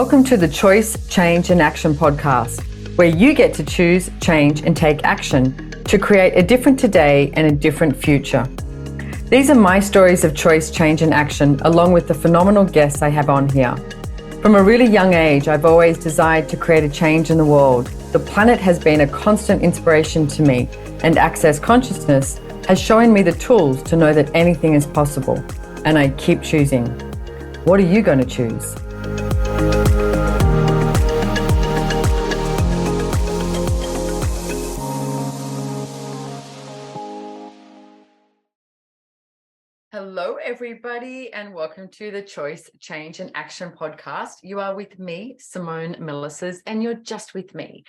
Welcome to the Choice, Change and Action podcast, where you get to choose, change and take action to create a different today and a different future. These are my stories of choice, change and action, along with the phenomenal guests I have on here. From a really young age, I've always desired to create a change in the world. The planet has been a constant inspiration to me, and Access Consciousness has shown me the tools to know that anything is possible. And I keep choosing. What are you going to choose? Hello, everybody, and welcome to the Choice, Change and Action podcast. You are with me, Simone Milasas, and you're just with me.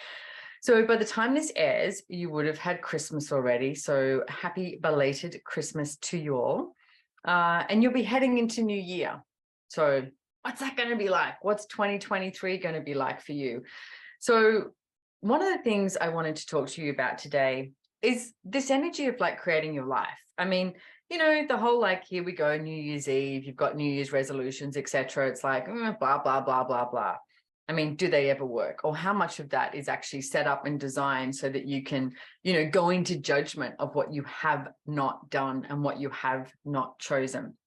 So by the time this airs, you would have had Christmas already. So happy belated Christmas to you all. And you'll be heading into New Year. So what's that going to be like? What's 2023 going to be like for you? So one of the things I wanted to talk to you about today is this energy of like creating your life. I mean, you know, the whole like, here we go, New Year's Eve, you've got New Year's resolutions, etc. It's like, blah, blah, blah, blah, blah. I mean, do they ever work? Or how much of that is actually set up and designed so that you can, you know, go into judgment of what you have not done and what you have not chosen?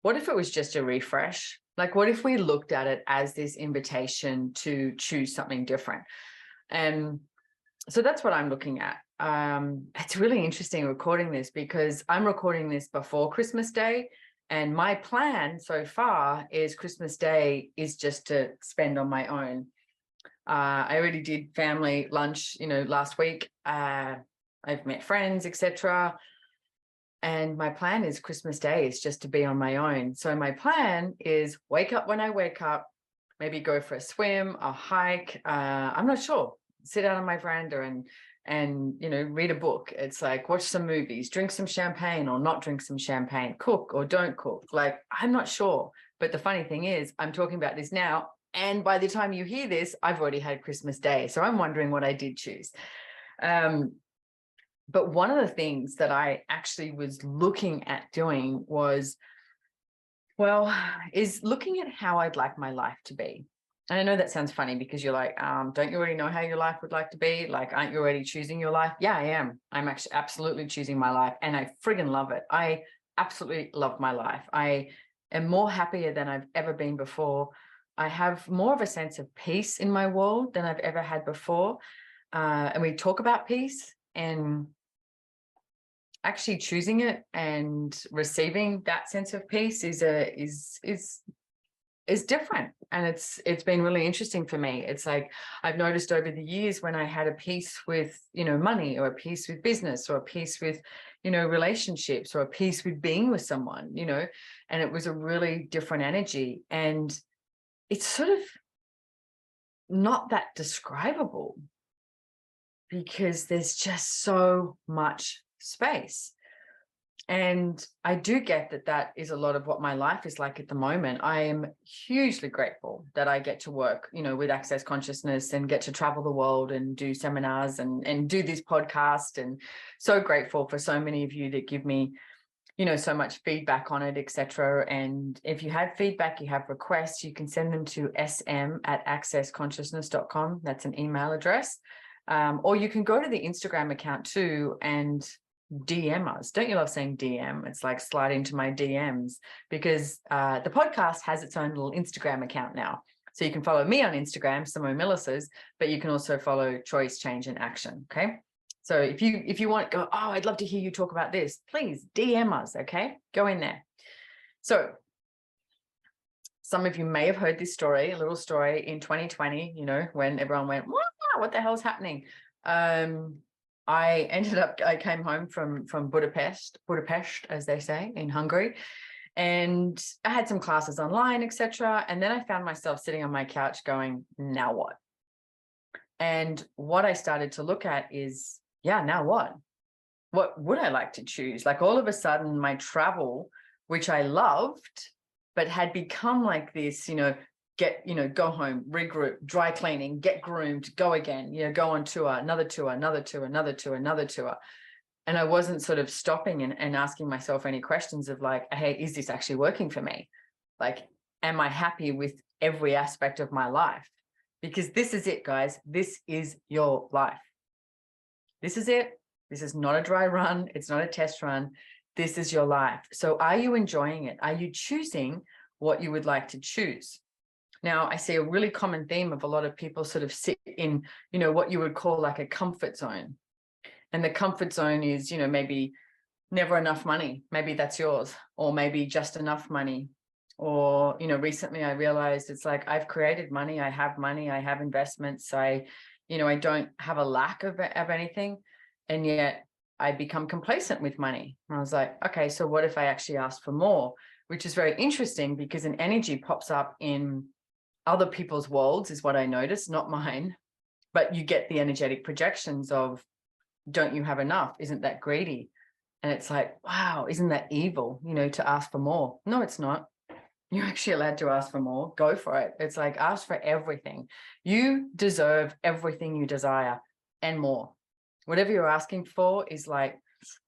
What if it was just a refresh? Like, what if we looked at it as this invitation to choose something different? And so that's what I'm looking at. It's really interesting recording this because I'm recording this before Christmas Day. And my plan so far is Christmas Day is just to spend on my own. I already did family lunch, you know, last week. I've met friends, etc. And my plan is Christmas Day is just to be on my own. So my plan is wake up when I wake up, maybe go for a swim, a hike. I'm not sure. Sit out on my veranda and you know, read a book. It's like watch some movies, drink some champagne or not drink some champagne, cook or don't cook. Like, I'm not sure. But the funny thing is I'm talking about this now, and by the time you hear this, I've already had Christmas Day. So I'm wondering what I did choose. But one of the things that I actually was looking at doing was, is looking at how I'd like my life to be. And I know that sounds funny because you're like, don't you already know how your life would like to be? Like, aren't you already choosing your life? Yeah, I am. I'm actually absolutely choosing my life, and I friggin' love it. I absolutely love my life. I am more happier than I've ever been before. I have more of a sense of peace in my world than I've ever had before. And we talk about peace, and actually choosing it and receiving that sense of peace is different. And it's been really interesting for me. It's like I've noticed over the years when I had a peace with, you know, money, or a peace with business, or a peace with, you know, relationships, or a peace with being with someone, you know, and it was a really different energy. And it's sort of not that describable because there's just so much space. And I do get that that is a lot of what my life is like at the moment. I am hugely grateful that I get to work, you know, with Access Consciousness and get to travel the world and do seminars and do this podcast. And so grateful for so many of you that give me, you know, so much feedback on it, etc. And if you have feedback, you have requests, you can send them to sm@accessconsciousness.com. That's an email address. Or you can go to the Instagram account too and DM us. Don't you love saying DM? It's like slide into my DMs, because the podcast has its own little Instagram account now. So you can follow me on Instagram, Simone Milasas, but you can also follow Choice, Change and Action. Okay. So if you want to go, oh, I'd love to hear you talk about this, please DM us. Okay. Go in there. So some of you may have heard this story, a little story in 2020, you know, when everyone went, wow, what the hell's happening? I came home from Budapest, as they say, in Hungary. And I had some classes online, etc. And then I found myself sitting on my couch going, now what? And what I started to look at is, yeah, now what? What would I like to choose? Like all of a sudden my travel, which I loved, but had become like this, you know, go home, regroup, dry cleaning, get groomed, go again, you know, go on tour, another tour, another tour, another tour, another tour. And I wasn't sort of stopping and asking myself any questions of like, hey, is this actually working for me? Like, am I happy with every aspect of my life. Because this is it, guys. This is your life. This is it. This is not a dry run. It's not a test run. This is your life. So are you enjoying it? Are you choosing what you would like to choose? Now, I see a really common theme of a lot of people sort of sit in, what you would call like a comfort zone. And the comfort zone is, maybe never enough money. Maybe that's yours. Or maybe just enough money. Or, recently I realized it's like I've created money. I have investments. I don't have a lack of anything. And yet I become complacent with money. And I was like, okay, so what if I actually ask for more? Which is very interesting because an energy pops up in other people's worlds is what I noticed, not mine. But you get the energetic projections of, don't you have enough? Isn't that greedy? And it's like, wow, isn't that evil, to ask for more? No, it's not. You're actually allowed to ask for more. Go for it. It's like, ask for everything. You deserve everything you desire and more. Whatever you're asking for is like,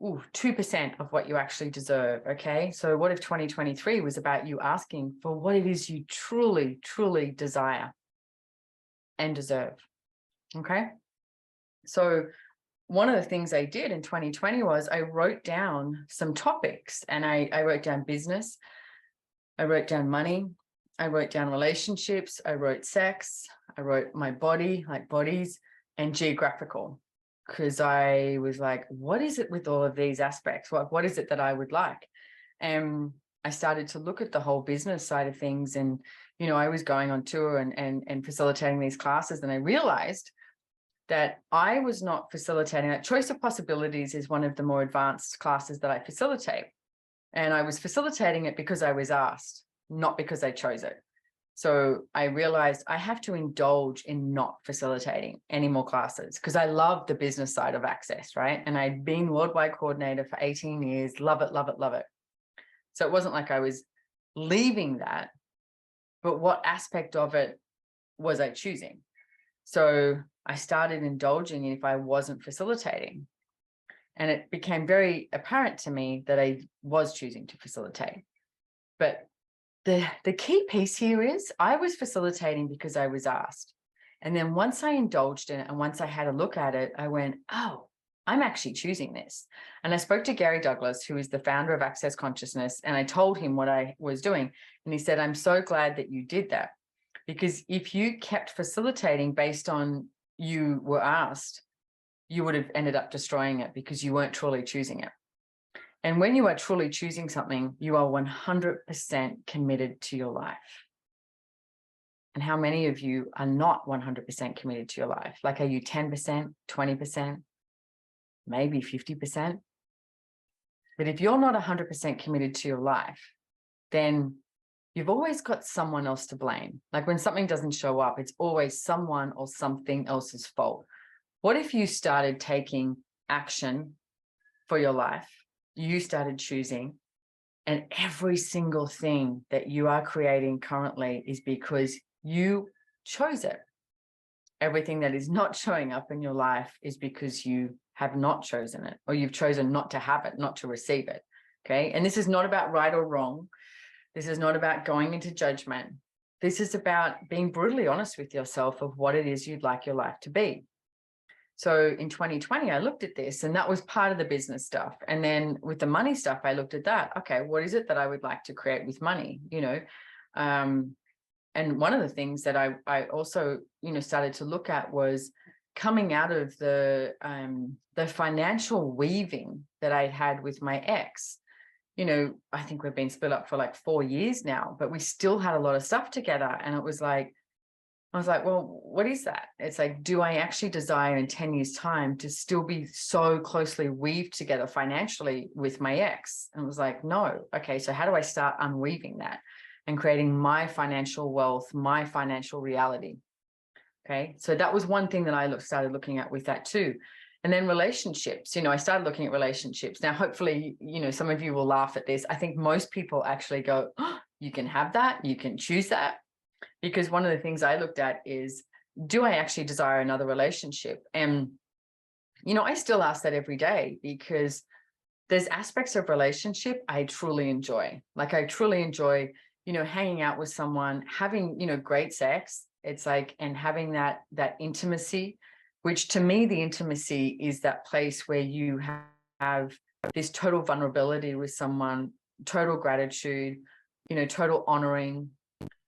2% of what you actually deserve. Okay. So what if 2023 was about you asking for what it is you truly, truly desire and deserve? Okay. So one of the things I did in 2020 was I wrote down some topics, and I wrote down business. I wrote down money. I wrote down relationships. I wrote sex. I wrote my body, like bodies, and geographical. Because I was like, what is it with all of these aspects? What is it that I would like? And I started to look at the whole business side of things. And, I was going on tour and facilitating these classes. And I realized that I was not facilitating that. Choice of Possibilities is one of the more advanced classes that I facilitate. And I was facilitating it because I was asked, not because I chose it. So I realized I have to indulge in not facilitating any more classes because I love the business side of Access, right? And I'd been worldwide coordinator for 18 years, love it, love it, love it. So it wasn't like I was leaving that, but what aspect of it was I choosing? So I started indulging if I wasn't facilitating. And it became very apparent to me that I was choosing to facilitate. But the key piece here is I was facilitating because I was asked. And then once I indulged in it and once I had a look at it, I went, oh, I'm actually choosing this. And I spoke to Gary Douglas, who is the founder of Access Consciousness, and I told him what I was doing. And he said, I'm so glad that you did that. Because if you kept facilitating based on you were asked, you would have ended up destroying it because you weren't truly choosing it. And when you are truly choosing something, you are 100% committed to your life. And how many of you are not 100% committed to your life? Like, are you 10%, 20%, maybe 50%? But if you're not 100% committed to your life, then you've always got someone else to blame. Like when something doesn't show up, it's always someone or something else's fault. What if you started taking action for your life? You started choosing, and every single thing that you are creating currently is because you chose it. Everything that is not showing up in your life is because you have not chosen it, or you've chosen not to have it, not to receive it. Okay. And this is not about right or wrong. This is not about going into judgment. This is about being brutally honest with yourself of what it is you'd like your life to be. So in 2020, I looked at this, and that was part of the business stuff. And then with the money stuff, I looked at that. Okay, what is it that I would like to create with money? And one of the things that I also, started to look at was coming out of the financial weaving that I had with my ex. I think we've been split up for like 4 years now, but we still had a lot of stuff together. And it was like, I was like, well, what is that? It's like, do I actually desire in 10 years' time to still be so closely weaved together financially with my ex? And I was like, no. Okay, so how do I start unweaving that and creating my financial wealth, my financial reality? Okay, so that was one thing that I started looking at with that too. And then relationships, I started looking at relationships. Now, hopefully, some of you will laugh at this. I think most people actually go, oh, you can have that, you can choose that. Because one of the things I looked at is, do I actually desire another relationship? And, I still ask that every day, because there's aspects of relationship I truly enjoy. Like I truly enjoy hanging out with someone, having, great sex. It's like, and having that intimacy, which to me, the intimacy is that place where you have this total vulnerability with someone, total gratitude, total honoring,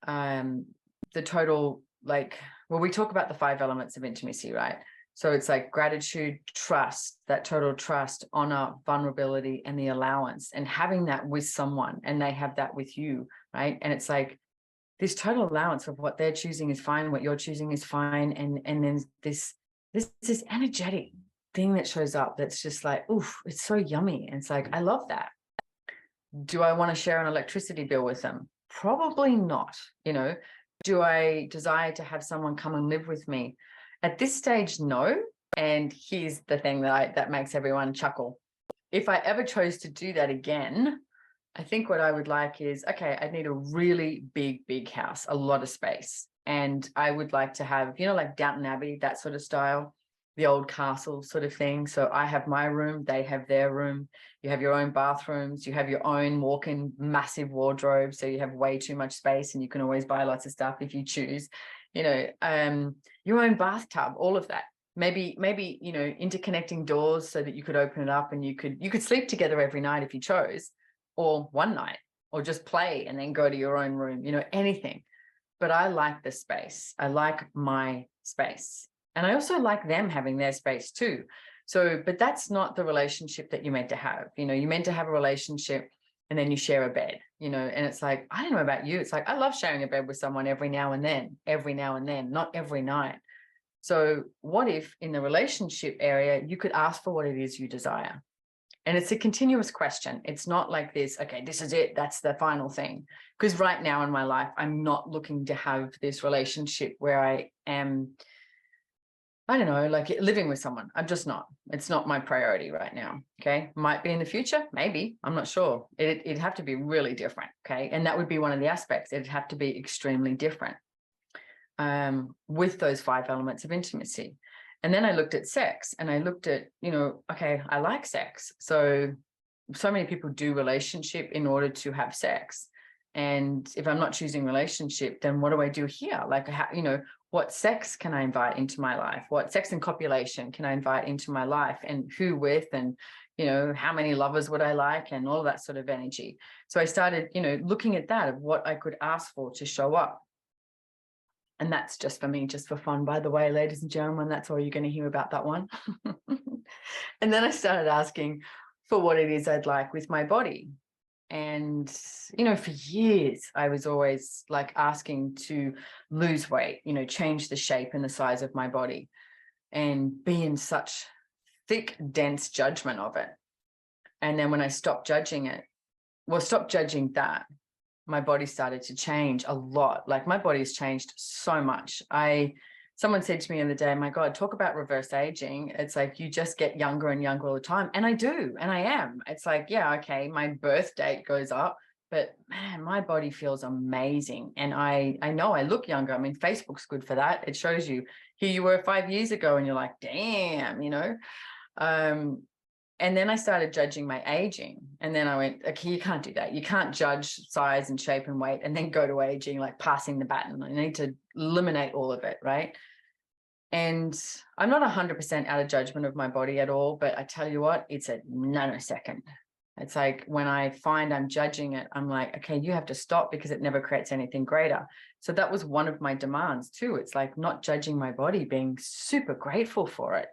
the total, like, well, we talk about the 5 elements of intimacy, right? So it's like gratitude, trust, that total trust, honor, vulnerability, and the allowance, and having that with someone, and they have that with you, right? And it's like this total allowance of what they're choosing is fine, what you're choosing is fine, and then this energetic thing that shows up that's just like, oof, it's so yummy. And it's like, I love that. Do I want to share an electricity bill with them? Probably not. Do I desire to have someone come and live with me? At this stage, no. And here's the thing that makes everyone chuckle. If I ever chose to do that again, I think what I would like is, okay, I need a really big house, a lot of space. And I would like to have, like Downton Abbey, that sort of style, the old castle sort of thing. So I have my room, they have their room. You have your own bathrooms, you have your own walk-in massive wardrobe. So you have way too much space, and you can always buy lots of stuff if you choose, your own bathtub, all of that. Maybe, interconnecting doors so that you could open it up and you could sleep together every night if you chose, or one night, or just play and then go to your own room, anything. But I like the space. I like my space. And I also like them having their space too. So, but that's not the relationship that you're meant to have. You're meant to have a relationship and then you share a bed, and it's like, I don't know about you. It's like, I love sharing a bed with someone every now and then, not every night. So what if in the relationship area, you could ask for what it is you desire? And it's a continuous question. It's not like this, okay, this is it, that's the final thing. Because right now in my life, I'm not looking to have this relationship where I am, I don't know, like living with someone. I'm just not. It's not my priority right now. Okay. Might be in the future. Maybe. I'm not sure. It'd have to be really different. Okay. And that would be one of the aspects. It'd have to be extremely different with those 5 elements of intimacy. And then I looked at sex and I looked at, okay, I like sex. So many people do relationship in order to have sex. And if I'm not choosing relationship, then what do I do here? Like, how, what sex can I invite into my life? What sex and copulation can I invite into my life, and who with, and, how many lovers would I like, and all that sort of energy. So I started, looking at that, of what I could ask for to show up. And that's just for me, just for fun, by the way, ladies and gentlemen, that's all you're going to hear about that one. And then I started asking for what it is I'd like with my body. And, for years, I was always like asking to lose weight, change the shape and the size of my body, and be in such thick, dense judgment of it. And then when I stopped judging that, my body started to change a lot. Like, my body has changed so much. Someone said to me the other day, my God, talk about reverse aging. It's like, you just get younger and younger all the time. And I do, and I am. It's like, yeah, okay, my birth date goes up, but man, my body feels amazing. And I know I look younger. I mean, Facebook's good for that. It shows you, here you were 5 years ago, and you're like, damn, and then I started judging my aging. And then I went, okay, you can't do that. You can't judge size and shape and weight and then go to aging, like passing the baton. I need to eliminate all of it, right? And I'm not 100% out of judgment of my body at all, but I tell you what, it's a nanosecond. It's like, when I find I'm judging it, I'm like, okay, you have to stop, because it never creates anything greater. So that was one of my demands too. It's like, not judging my body, being super grateful for it.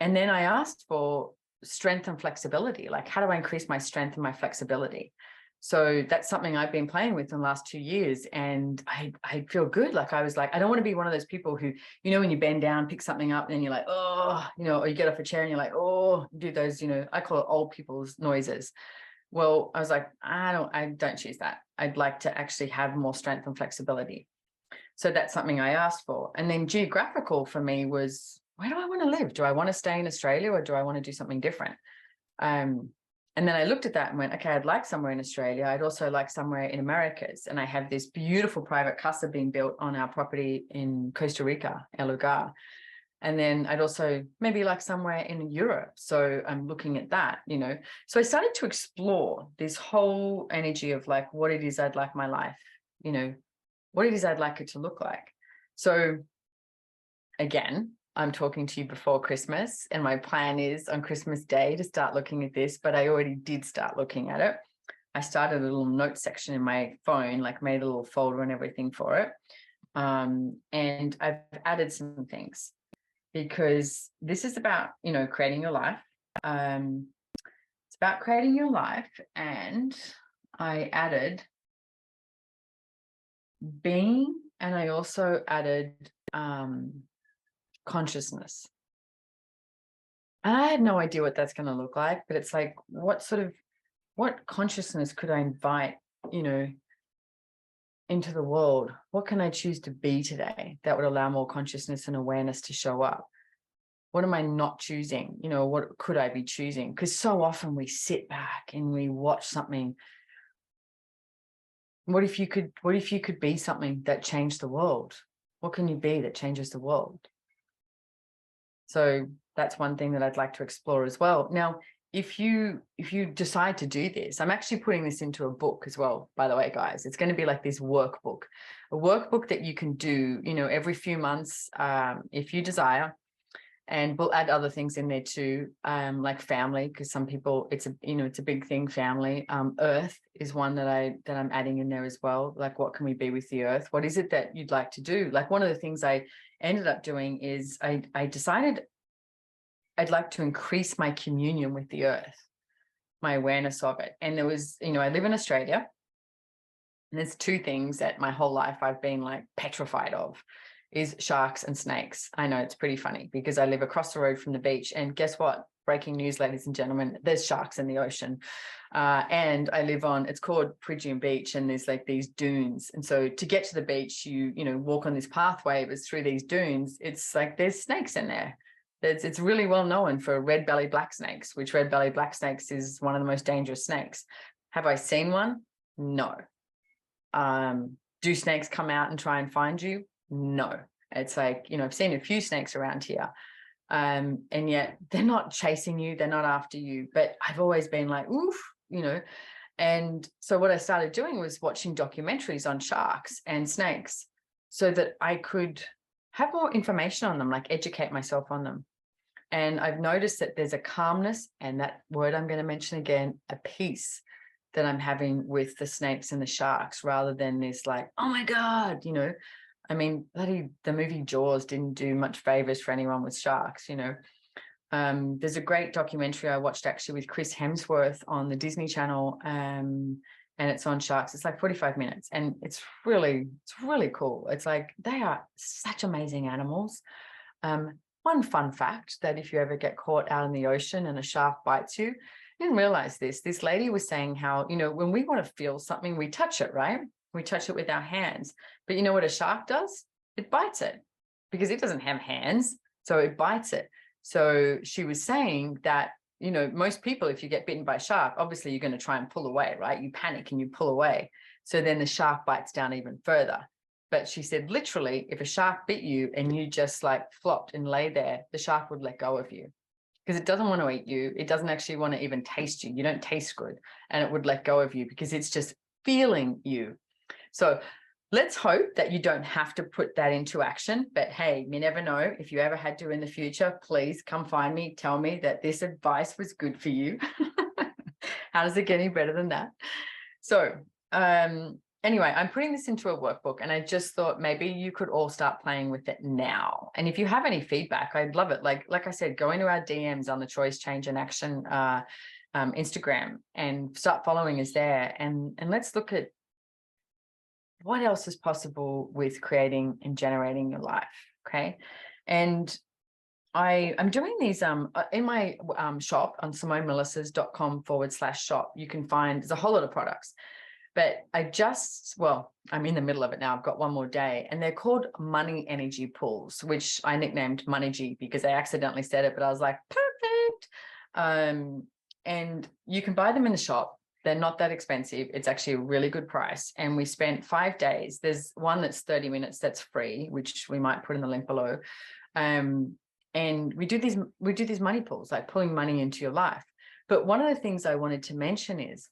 And then I asked for strength and flexibility. Like, how do I increase my strength and my flexibility? So that's something I've been playing with in the last 2 years. And I feel good. Like, I was like, I don't want to be one of those people who, when you bend down, pick something up, and then you're like, oh, or you get off a chair and you're like, oh, do those, I call it old people's noises. Well, I was like, I don't choose that. I'd like to actually have more strength and flexibility. So that's something I asked for. And then geographical for me was, where do I want to live? Do I want to stay in Australia, or do I want to do something different? And then I looked at that and went, okay, I'd like somewhere in Australia. I'd also like somewhere in Americas. And I have this beautiful private casa being built on our property in Costa Rica, El Lugar. And then I'd also maybe like somewhere in Europe. So I'm looking at that, you know. So I started to explore this whole energy of like what it is I'd like my life, you know, what it is I'd like it to look like. So again, I'm talking to you before Christmas, and my plan is on Christmas Day to start looking at this, but I already did start looking at it. I started a little note section in my phone, like made a little folder and everything for it. And I've added some things because this is about, you know, creating your life. It's about creating your life. And I added being, and I also added consciousness. And I had no idea what that's going to look like, but it's like, what consciousness could I invite, you know, into the world? What can I choose to be today that would allow more consciousness and awareness to show up? What am I not choosing? You know, what could I be choosing? Because so often we sit back and we watch something. What if you could be something that changed the world? What can you be that changes the world? So that's one thing that I'd like to explore as well. Now, if you decide to do this, I'm actually putting this into a book as well, by the way, guys. It's going to be like this workbook, a workbook that you can do, you know, every few months, if you desire. And we'll add other things in there too, like family, because some people, it's a big thing, family. Earth is one that I'm adding in there as well. Like, what can we be with the earth? What is it that you'd like to do? Like, one of the things I ended up doing is I decided I'd like to increase my communion with the earth, my awareness of it. And there was, you know, I live in Australia, and there's two things that my whole life I've been like petrified of is sharks and snakes. I know it's pretty funny because I live across the road from the beach, and guess what? Breaking news, ladies and gentlemen, there's sharks in the ocean. And I live on, it's called Prigian Beach, and there's like these dunes. And so to get to the beach, you walk on this pathway, but through these dunes, it's like there's snakes in there. It's really well known for red-bellied black snakes, which red-bellied black snakes is one of the most dangerous snakes. Have I seen one? No. Do snakes come out and try and find you? No. It's like, you know, I've seen a few snakes around here, and yet they're not chasing you, they're not after you. But I've always been like, oof, you know. And so what I started doing was watching documentaries on sharks and snakes so that I could have more information on them, like educate myself on them. And I've noticed that there's a calmness, and that word I'm going to mention again, a peace that I'm having with the snakes and the sharks, rather than this like, oh my God, you know. I mean, the movie Jaws didn't do much favors for anyone with sharks, you know. There's a great documentary I watched actually with Chris Hemsworth on the Disney Channel, and it's on sharks. It's like 45 minutes, and it's really cool. It's like they are such amazing animals. One fun fact, that if you ever get caught out in the ocean and a shark bites you, I didn't realize this. This lady was saying how, you know, when we want to feel something, we touch it, right? We touch it with our hands. But you know what a shark does? It bites it because it doesn't have hands. So it bites it. So she was saying that, you know, most people, if you get bitten by a shark, obviously you're going to try and pull away, right? You panic and you pull away. So then the shark bites down even further. But she said, literally, if a shark bit you and you just like flopped and lay there, the shark would let go of you because it doesn't want to eat you. It doesn't actually want to even taste you. You don't taste good, and it would let go of you because it's just feeling you. So let's hope that you don't have to put that into action. But hey, you never know. If you ever had to in the future, please come find me. Tell me that this advice was good for you. How does it get any better than that? So, anyway, I'm putting this into a workbook, and I just thought maybe you could all start playing with it now. And if you have any feedback, I'd love it. Like I said, go into our DMs on the Choice, Change and Action Instagram and start following us there. And let's look at what else is possible with creating and generating your life. Okay. And I'm doing these in my shop on SimoneMilasas.com/shop. You can find, there's a whole lot of products. But I'm in the middle of it now. I've got one more day, and they're called money energy pools, which I nicknamed Money G because I accidentally said it, but I was like, perfect. And you can buy them in the shop. They're not that expensive. It's actually a really good price. And we spent 5 days. There's one that's 30 minutes that's free, which we might put in the link below. And we do these money pulls, like pulling money into your life. But one of the things I wanted to mention is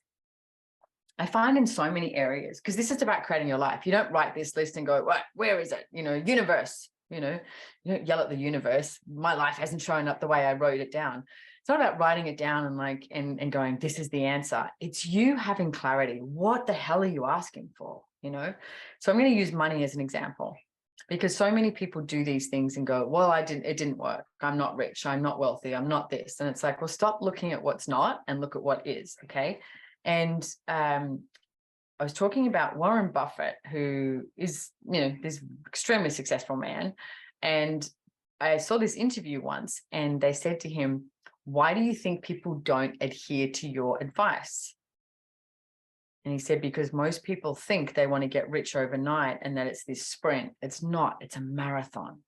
I find in so many areas, because this is about creating your life. You don't write this list and go, what, where is it? Universe, you don't yell at the universe. My life hasn't shown up the way I wrote it down. It's not about writing it down and going, this is the answer. It's you having clarity. What the hell are you asking for? So I'm going to use money as an example, because so many people do these things and go, well, it didn't work. I'm not rich. I'm not wealthy. I'm not this. And it's like, well, stop looking at what's not and look at what is. Okay. And I was talking about Warren Buffett, who is, this extremely successful man. And I saw this interview once, and they said to him, why do you think people don't adhere to your advice? And he said, because most people think they want to get rich overnight and that it's this sprint. It's not, it's a marathon.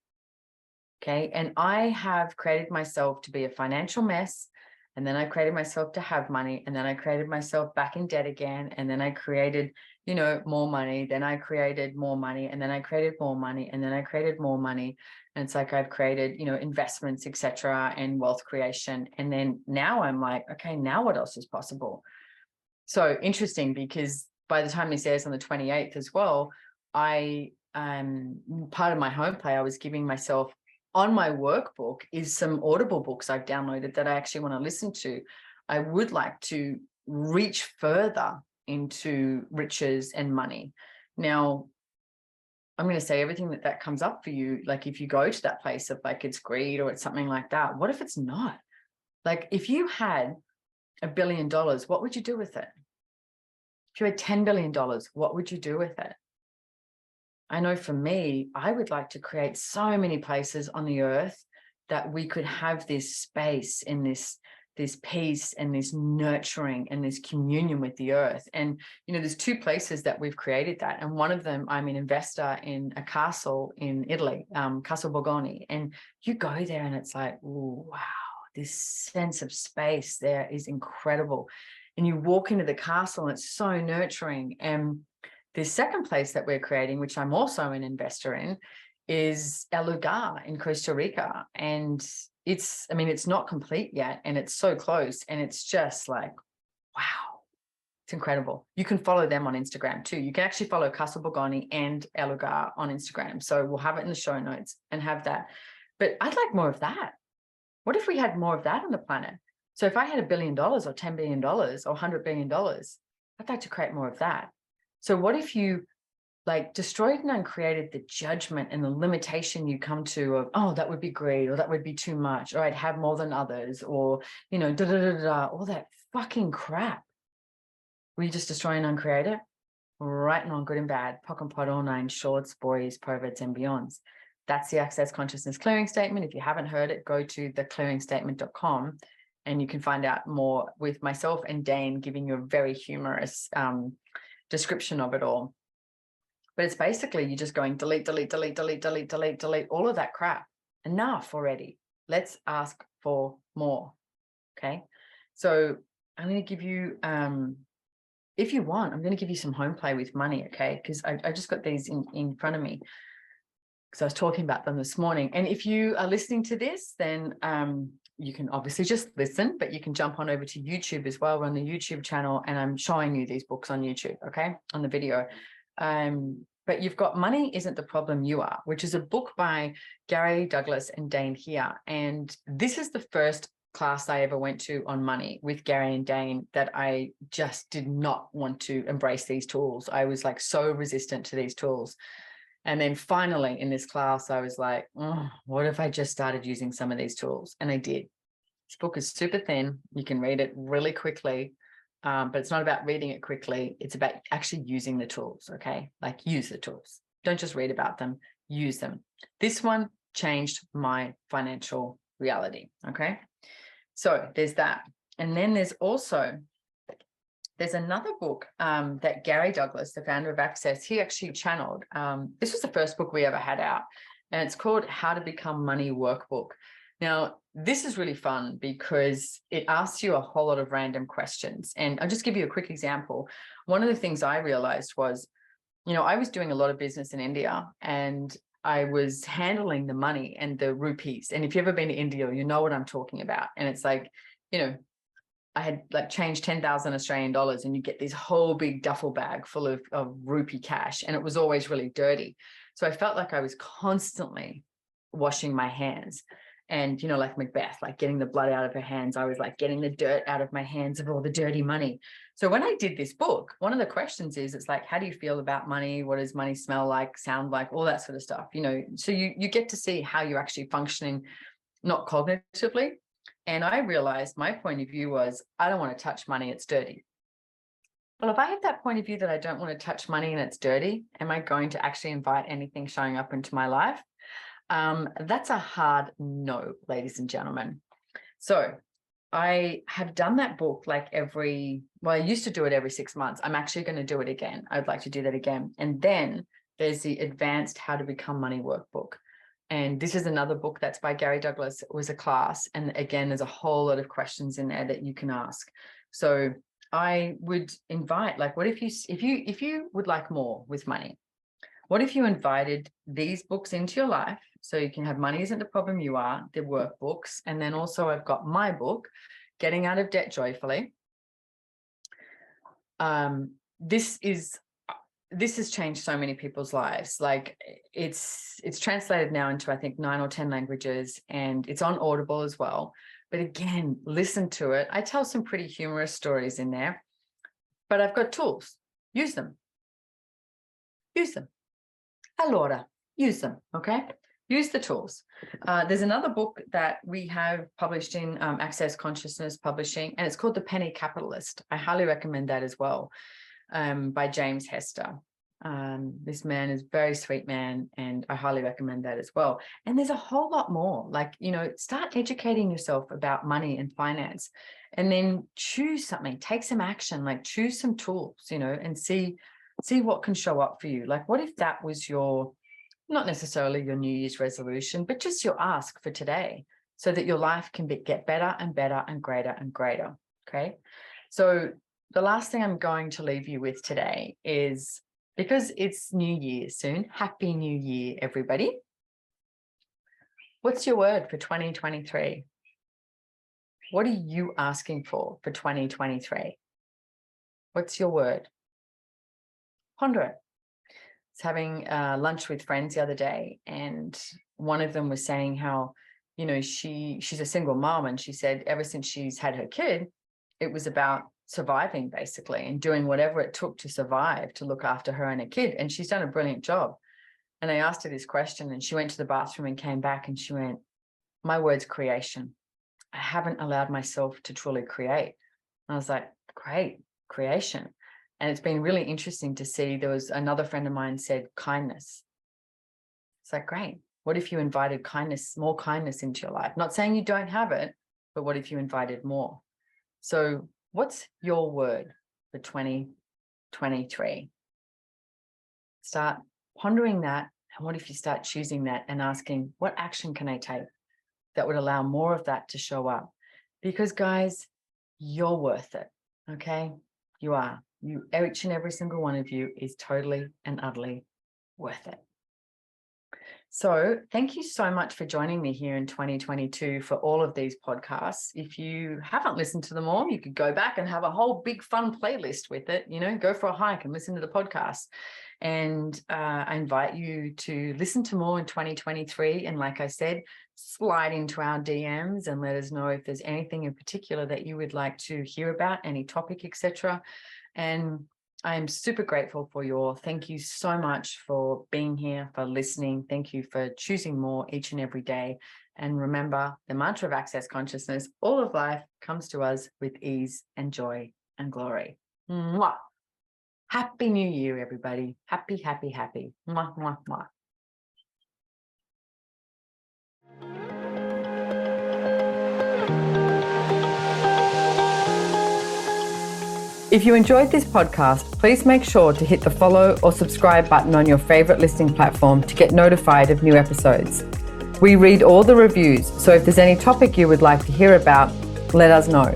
Okay. And I have created myself to be a financial mess. And then I created myself to have money. And then I created myself back in debt again. And then I created, more money. Then I created more money. And then I created more money. And then I created more money. And it's like I've created, investments, etc., and wealth creation. And then now I'm like, okay, now what else is possible? So interesting, because by the time this airs on the 28th as well, I part of my home play, I was giving myself on my workbook is some Audible books I've downloaded that I actually want to listen to. I would like to reach further into riches and money. Now, I'm going to say everything that comes up for you, like if you go to that place of like it's greed or it's something like that, what if it's not? Like if you had $1 billion, what would you do with it? If you had $10 billion, what would you do with it? I know for me, I would like to create so many places on the earth that we could have this space and this peace and this nurturing and this communion with the earth. And, there's 2 places that we've created that. And one of them, I'm an investor in a castle in Italy, Castle Borgoni. And you go there and it's like, ooh, wow, this sense of space there is incredible. And you walk into the castle and it's so nurturing. And the second place that we're creating, which I'm also an investor in, is El Lugar in Costa Rica. And it's not complete yet, and it's so close. And it's just like, wow, it's incredible. You can follow them on Instagram too. You can actually follow Castle Borgoni and El Lugar on Instagram. So we'll have it in the show notes and have that. But I'd like more of that. What if we had more of that on the planet? So if I had $1 billion or $10 billion or $100 billion, I'd like to create more of that. So what if you destroyed and uncreated the judgment and the limitation you come to of, oh, that would be great, or that would be too much, or I'd have more than others, or, all that fucking crap. Will you just destroy and uncreate it? Right and wrong, good and bad, POC and POD, all 9, shorts, boys, perverts, and beyonds. That's the Access Consciousness Clearing Statement. If you haven't heard it, go to theclearingstatement.com and you can find out more with myself and Dane giving you a very humorous description of it all. But it's basically you just going delete, delete, delete, delete, delete, delete, delete, all of that crap. Enough already. Let's ask for more. Okay. So I'm going to give you, if you want, I'm going to give you some home play with money. Okay. Because I just got these in front of me because I was talking about them this morning. And if you are listening to this, then you can obviously just listen, but you can jump on over to YouTube as well. We're on the YouTube channel and I'm showing you these books on YouTube. Okay. On the video. But you've got Money Isn't the Problem, You Are, which is a book by Gary Douglas and Dane Here. And this is the first class I ever went to on money with Gary and Dane that I just did not want to embrace these tools. I was so resistant to these tools. And then finally in this class, I was like, oh, what if I just started using some of these tools? And I did. This book is super thin. You can read it really quickly. But it's not about reading it quickly. It's about actually using the tools, okay? Use the tools. Don't just read about them, use them. This one changed my financial reality, okay? So there's that. And then there's another book that Gary Douglas, the founder of Access, he actually channeled. This was the first book we ever had out, and it's called How to Become Money Workbook. Now, this is really fun because it asks you a whole lot of random questions. And I'll just give you a quick example. One of the things I realized was, I was doing a lot of business in India and I was handling the money and the rupees. And if you've ever been to India, you know what I'm talking about. And it's like, I had like changed 10,000 Australian dollars and you get this whole big duffel bag full of rupee cash. And it was always really dirty. So I felt like I was constantly washing my hands. And, like Macbeth, like getting the blood out of her hands, I was like getting the dirt out of my hands of all the dirty money. So when I did this book, one of the questions is, it's like, how do you feel about money? What does money smell like, sound like, all that sort of stuff, so you get to see how you're actually functioning, not cognitively. And I realized my point of view was, I don't want to touch money, it's dirty. Well, if I have that point of view that I don't want to touch money and it's dirty, am I going to actually invite anything showing up into my life? That's a hard no, ladies and gentlemen. So I have done that book like I used to do it every 6 months. I'm actually going to do it again. I'd like to do that again. And then there's the Advanced How to Become Money Workbook. And this is another book that's by Gary Douglas. It was a class. And again, there's a whole lot of questions in there that you can ask. So I would invite, like, what if you would like more with money? What if you invited these books into your life? So you can have Money Isn't the Problem You Are, the workbooks. And then also I've got my book, Getting Out of Debt Joyfully. This has changed so many people's lives. Like it's translated now into, I think, 9 or 10 languages, and it's on Audible as well. But again, listen to it. I tell some pretty humorous stories in there, but I've got tools. Use them. Allora, use them, okay? Use the tools. There's another book that we have published in Access Consciousness Publishing, and it's called The Penny Capitalist. I highly recommend that as well, by James Hester. This man is a very sweet man, and I highly recommend that as well. And there's a whole lot more. Like, start educating yourself about money and finance, and then choose something, take some action, like choose some tools, and see what can show up for you. Like, what if that was not necessarily your New Year's resolution, but just your ask for today, so that your life can get better and better and greater and greater. Okay. So the last thing I'm going to leave you with today is, because it's New Year soon, Happy New Year, everybody. What's your word for 2023? What are you asking for 2023? What's your word? Ponder it. I was having lunch with friends the other day, and one of them was saying how, she's a single mom, and she said ever since she's had her kid, it was about surviving basically, and doing whatever it took to survive, to look after her and her kid. And she's done a brilliant job. And I asked her this question, and she went to the bathroom and came back, and she went, my word's creation. I haven't allowed myself to truly create. And I was like, great, creation. And it's been really interesting to see. There was another friend of mine said kindness. It's like, great. What if you invited kindness, more kindness into your life? Not saying you don't have it, but what if you invited more? So what's your word for 2023? Start pondering that. And what if you start choosing that and asking, what action can I take that would allow more of that to show up? Because guys, you're worth it. Okay. You are. Each and every single one of you is totally and utterly worth it. So thank you so much for joining me here in 2022 for all of these podcasts. If you haven't listened to them all, you could go back and have a whole big fun playlist with it, go for a hike and listen to the podcast. And I invite you to listen to more in 2023. And like I said, slide into our DMs and let us know if there's anything in particular that you would like to hear about, any topic, etc. And I'm super grateful for you all. Thank you so much for being here, for listening. Thank you for choosing more each and every day. And remember the mantra of Access Consciousness: all of life comes to us with ease and joy and glory. Mwah. Happy New Year, everybody. Happy, happy, happy. Mwah, mwah, mwah. If you enjoyed this podcast, please make sure to hit the follow or subscribe button on your favorite listening platform to get notified of new episodes. We read all the reviews, so if there's any topic you would like to hear about, let us know.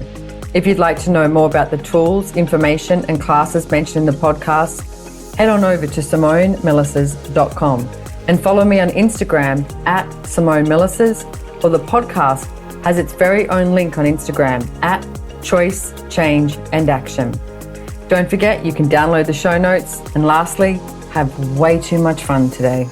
If you'd like to know more about the tools, information, and classes mentioned in the podcast, head on over to SimoneMilasas.com. And follow me on Instagram at Simone Milasas, or the podcast has its very own link on Instagram at Choice, Change and Action. Don't forget, you can download the show notes. And lastly, have way too much fun today.